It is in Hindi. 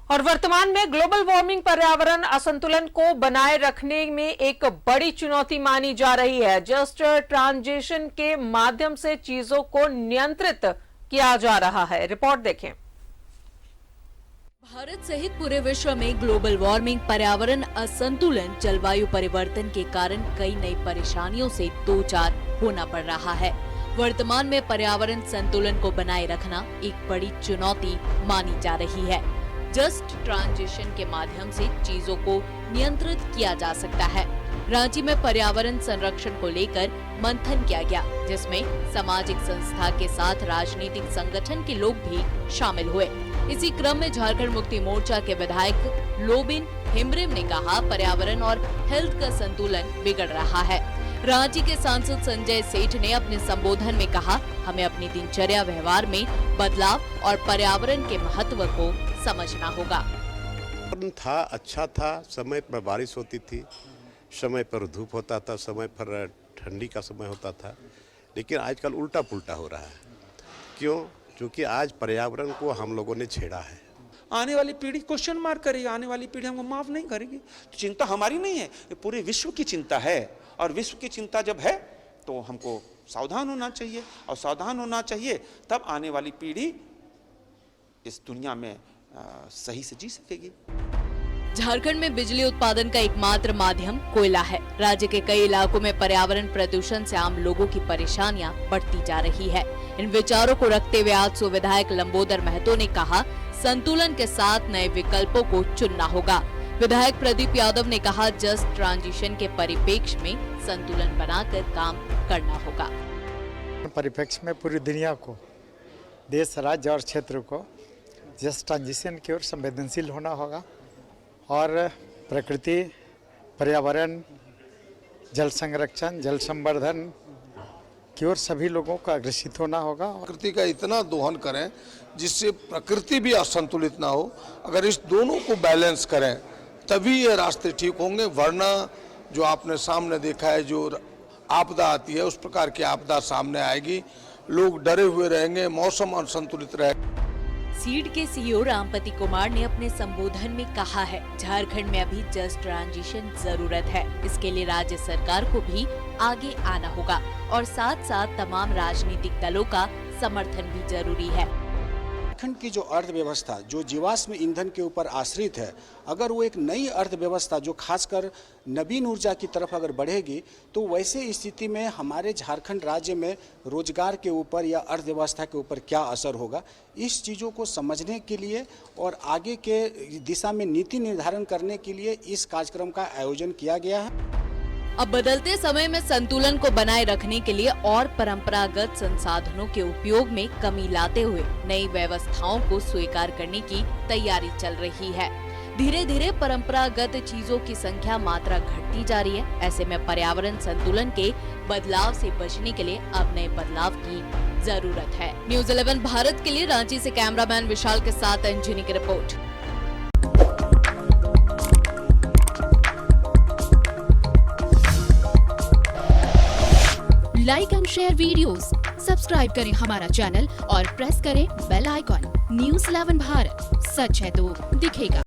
और वर्तमान में ग्लोबल वार्मिंग पर्यावरण असंतुलन को बनाए रखने में एक बड़ी चुनौती मानी जा रही है। जस्ट ट्रांजिशन के माध्यम से चीजों को नियंत्रित किया जा रहा है। रिपोर्ट देखें। भारत सहित पूरे विश्व में ग्लोबल वार्मिंग, पर्यावरण असंतुलन, जलवायु परिवर्तन के कारण कई नई परेशानियों से दो चार होना पड़ रहा है। वर्तमान में पर्यावरण संतुलन को बनाए रखना एक बड़ी चुनौती मानी जा रही है। जस्ट ट्रांजिशन के माध्यम से चीजों को नियंत्रित किया जा सकता है। रांची में पर्यावरण संरक्षण को लेकर मंथन किया गया, जिसमें सामाजिक संस्था के साथ राजनीतिक संगठन के लोग भी शामिल हुए। इसी क्रम में झारखंड मुक्ति मोर्चा के विधायक लोबिन हेम्ब्रेम ने कहा, पर्यावरण और हेल्थ का संतुलन बिगड़ रहा है। रांची के सांसद संजय सेठ ने अपने संबोधन में कहा, हमें अपनी दिनचर्या व्यवहार में बदलाव और पर्यावरण के महत्व को समझना होगा। था अच्छा था, समय पर बारिश होती थी, समय पर धूप होता था, समय पर ठंडी का समय होता था, लेकिन आजकल उल्टा पुल्टा हो रहा है। क्यों? क्योंकि आज पर्यावरण को हम लोगों ने छेड़ा है। आने वाली पीढ़ी क्वेश्चन मार्क करेगी, आने वाली पीढ़ी हमको माफ नहीं करेगी। तो चिंता हमारी नहीं है, ये पूरे विश्व की चिंता है। और विश्व की चिंता जब है तो हमको सावधान होना चाहिए, और सावधान होना चाहिए तब आने वाली पीढ़ी इस दुनिया में सही से जी सकेगी। झारखंड में बिजली उत्पादन का एकमात्र माध्यम कोयला है। राज्य के कई इलाकों में पर्यावरण प्रदूषण से आम लोगों की परेशानियां बढ़ती जा रही है। इन विचारों को रखते हुए आज विधायक लंबोदर महतो ने कहा, संतुलन के साथ नए विकल्पों को चुनना होगा। विधायक प्रदीप यादव ने कहा, जस्ट ट्रांजिशन के परिप्रेक्ष्य में संतुलन बनाकर काम करना होगा। परिप्रेक्ष्य में पूरी दुनिया को, देश, राज्य और क्षेत्र को जस्ट ट्रांजिशन की ओर संवेदनशील होना होगा और प्रकृति, पर्यावरण, जल संरक्षण, जल संवर्धन की ओर सभी लोगों को अग्रसित होना होगा। प्रकृति का इतना दोहन करें जिससे प्रकृति भी असंतुलित ना हो। अगर इस दोनों को बैलेंस करें तभी ये रास्ते ठीक होंगे, वरना जो आपने सामने देखा है, जो आपदा आती है उस प्रकार की आपदा सामने आएगी, लोग डरे हुए रहेंगे, मौसम असंतुलित रहेगा। सीड के सीईओ रामपति कुमार ने अपने संबोधन में कहा है, झारखंड में अभी जस्ट ट्रांजिशन जरूरत है। इसके लिए राज्य सरकार को भी आगे आना होगा और साथ साथ तमाम राजनीतिक दलों का समर्थन भी जरूरी है। झारखंड की जो अर्थव्यवस्था जो जीवाश्म ईंधन के ऊपर आश्रित है, अगर वो एक नई अर्थव्यवस्था जो खासकर नवीन ऊर्जा की तरफ अगर बढ़ेगी, तो वैसे स्थिति में हमारे झारखंड राज्य में रोजगार के ऊपर या अर्थव्यवस्था के ऊपर क्या असर होगा, इस चीज़ों को समझने के लिए और आगे के दिशा में नीति निर्धारण करने के लिए इस कार्यक्रम का आयोजन किया गया है। अब बदलते समय में संतुलन को बनाए रखने के लिए और परंपरागत संसाधनों के उपयोग में कमी लाते हुए नई व्यवस्थाओं को स्वीकार करने की तैयारी चल रही है। धीरे धीरे परंपरागत चीजों की संख्या मात्रा घटती जा रही है। ऐसे में पर्यावरण संतुलन के बदलाव से बचने के लिए अब नए बदलाव की जरूरत है। न्यूज़ 11 भारत के लिए रांची से कैमरामैन विशाल के साथ अंजनी की report. Like and share videos, subscribe करें हमारा चैनल और प्रेस करें बेल आइकॉन। न्यूज़ 11 भारत, सच है तो दिखेगा।